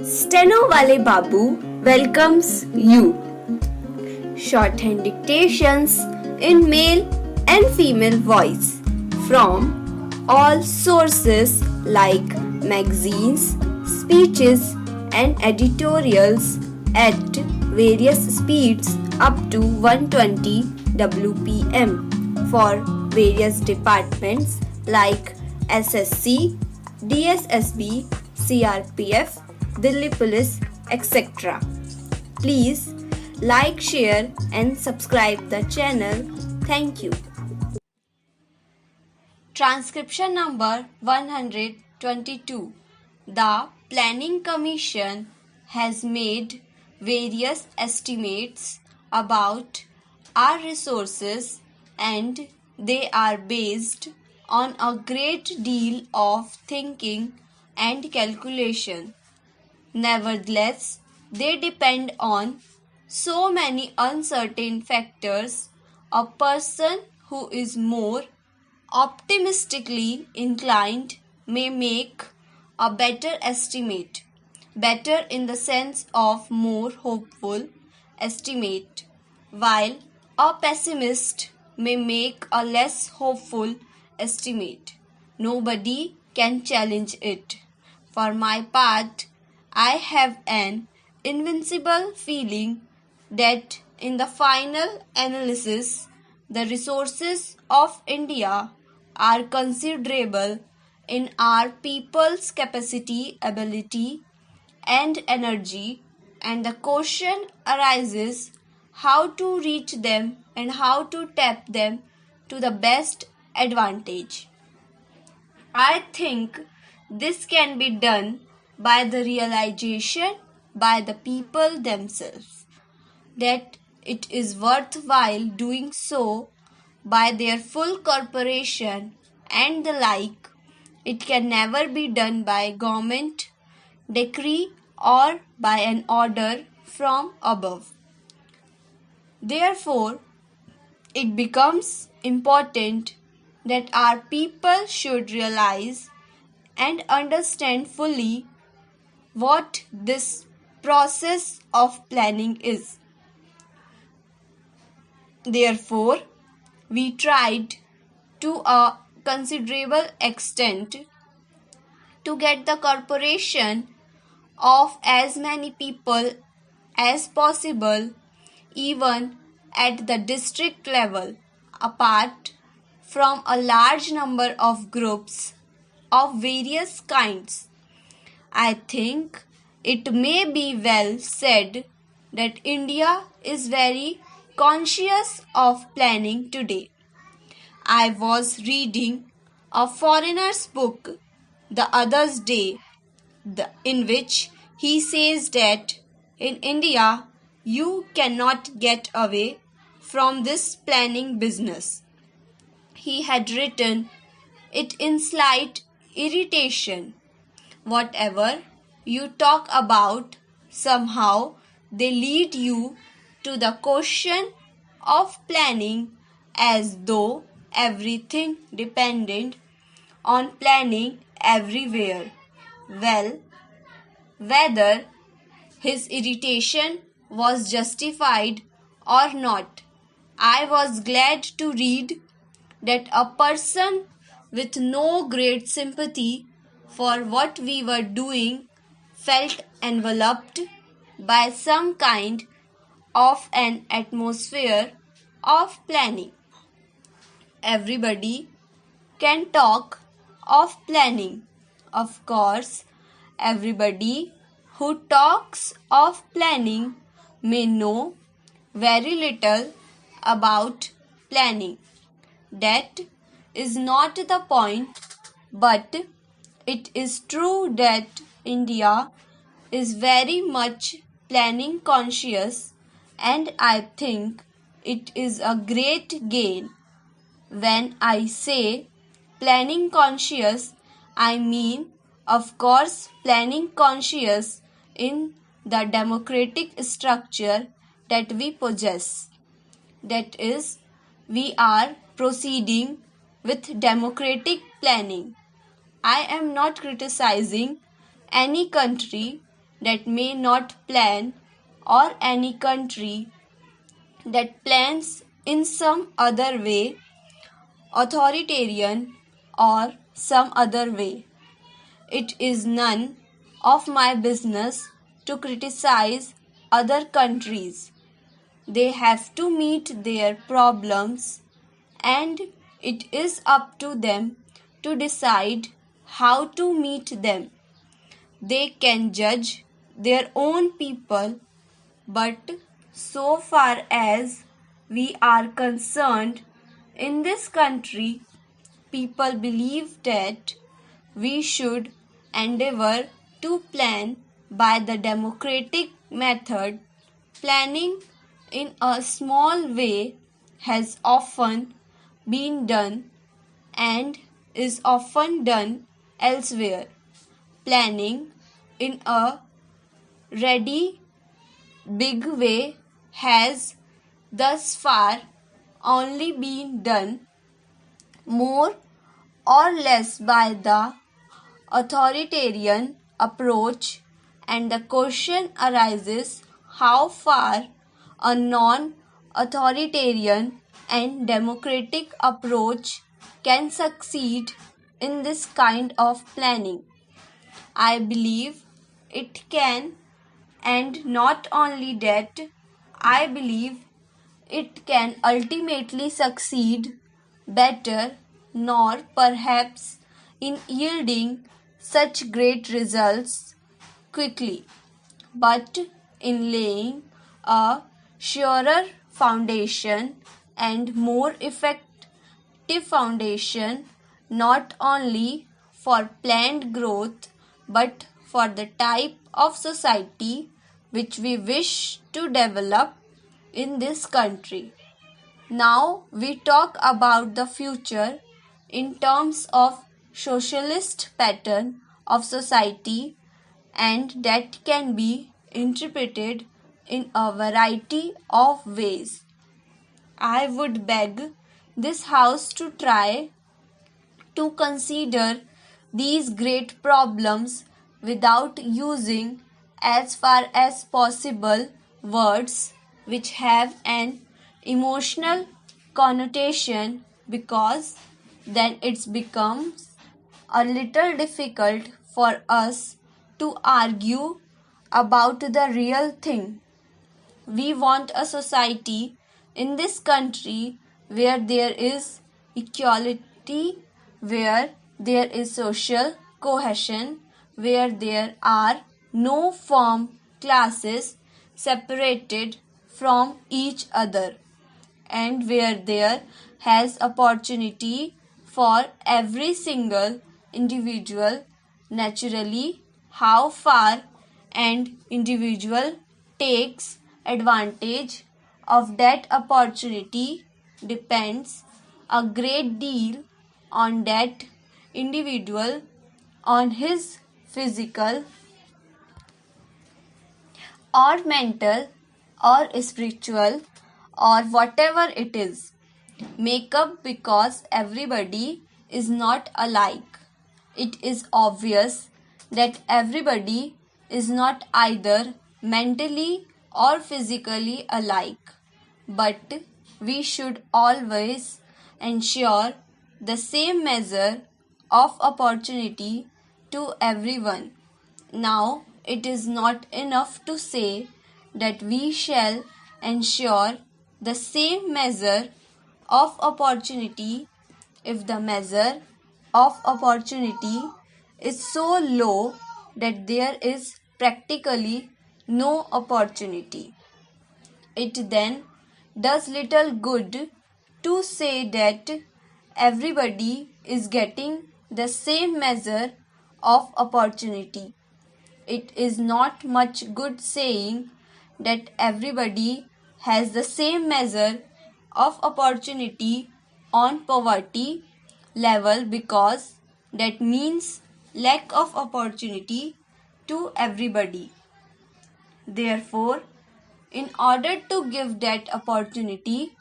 Steno Wale Babu welcomes you. Shorthand dictations in male and female voice from all sources like magazines, speeches, and editorials at various speeds up to 120 WPM for various departments like SSC, DSSB, CRPF, Delhi Police, etc. Please like, share, and subscribe the channel. Thank you. Transcription number 122. The Planning Commission has made various estimates about our resources and they are based on a great deal of thinking and calculation. Nevertheless, they depend on so many uncertain factors. A person who is more optimistically inclined may make a better estimate, better in the sense of more hopeful estimate, while a pessimist may make a less hopeful estimate. Nobody can challenge it. For my part, I have an invincible feeling that in the final analysis, the resources of India are considerable in our people's capacity, ability, and energy, and the question arises how to reach them and how to tap them to the best advantage. I think this can be done by the realization by the people themselves that it is worthwhile doing so by their full corporation and the like. It can never be done by government decree or by an order from above. Therefore, it becomes important that our people should realize and understand fully what this process of planning is. Therefore, we tried to a considerable extent to get the corporation of as many people as possible, even at the district level, apart from a large number of groups of various kinds. I think it may be well said that India is very conscious of planning today. I was reading a foreigner's book the other day in which he says that in India you cannot get away from this planning business. He had written it in slight irritation. Whatever you talk about, somehow they lead you to the question of planning as though everything depended on planning everywhere. Well, whether his irritation was justified or not, I was glad to read that a person with no great sympathy for what we were doing felt enveloped by some kind of an atmosphere of planning. Everybody can talk of planning. Of course, everybody who talks of planning may know very little about planning. That is not the point, but it is true that India is very much planning conscious, and I think it is a great gain. When I say planning conscious, I mean, of course, planning conscious in the democratic structure that we possess. That is, we are proceeding with democratic planning. I am not criticizing any country that may not plan, or any country that plans in some other way, authoritarian or some other way. It is none of my business to criticize other countries. They have to meet their problems, and it is up to them to decide how to meet them. They can judge their own people, but so far as we are concerned, in this country, people believe that we should endeavor to plan by the democratic method. Planning in a small way has often been done and is often done elsewhere. Planning in a ready big way has thus far only been done more or less by the authoritarian approach, and the question arises how far a non authoritarian and democratic approach can succeed in this kind of planning. I believe it can, and not only that, I believe it can ultimately succeed better, nor perhaps in yielding such great results quickly, but in laying a surer foundation and more effective foundation, not only for planned growth but for the type of society which we wish to develop in this country. Now we talk about the future in terms of socialist pattern of society, and that can be interpreted in a variety of ways. I would beg this house to try to consider these great problems without using, as far as possible, words which have an emotional connotation, because then it becomes a little difficult for us to argue about the real thing. We want a society in this country where there is equality, where there is social cohesion, where there are no firm classes separated from each other, and where there has opportunity for every single individual. Naturally, how far an individual takes advantage of that opportunity depends a great deal on that individual, on his physical or mental or spiritual or whatever it is makeup, because everybody is not alike. It is obvious that everybody is not either mentally or physically alike, but we should always ensure the same measure of opportunity to everyone. Now, it is not enough to say that we shall ensure the same measure of opportunity if the measure of opportunity is so low that there is practically no opportunity. It then does little good to say that everybody is getting the same measure of opportunity. It is not much good saying that everybody has the same measure of opportunity on poverty level, because that means lack of opportunity to everybody. Therefore, in order to give that opportunity,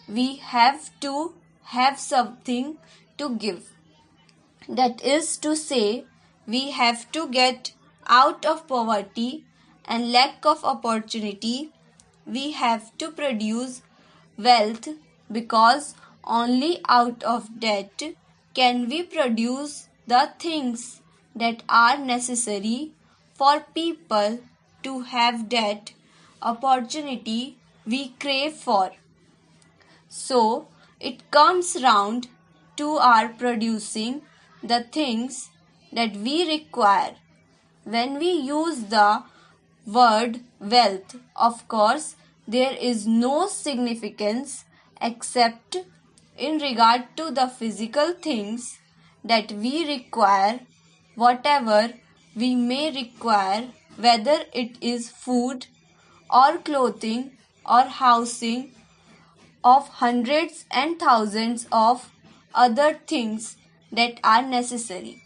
we have to have something to give. That is to say, we have to get out of poverty and lack of opportunity, we have to produce wealth because only out of debt can we produce the things that are necessary for people to have that opportunity we crave for. So it comes round to our producing the things that we require. When we use the word wealth, of course, there is no significance except in regard to the physical things that we require, whatever we may require, whether it is food or clothing or housing of hundreds and thousands of other things that are necessary.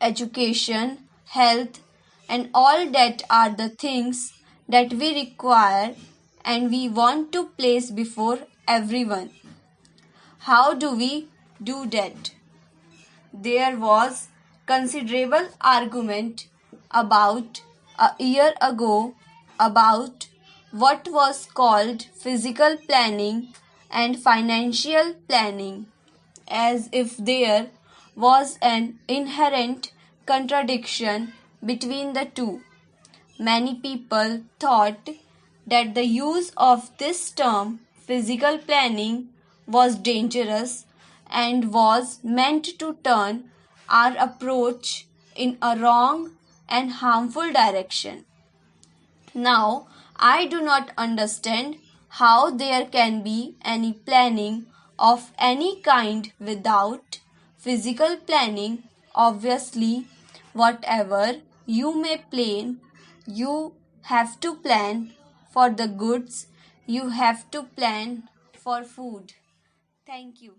Education, health, and all that are the things that we require and we want to place before everyone. How do we do that? There was considerable argument about a year ago about what was called physical planning and financial planning, as if there was an inherent contradiction between the two. Many people thought that the use of this term physical planning was dangerous and was meant to turn our approach in a wrong and harmful direction. Now, I do not understand how there can be any planning of any kind without physical planning. Obviously, whatever you may plan, you have to plan for the goods, you have to plan for food. Thank you.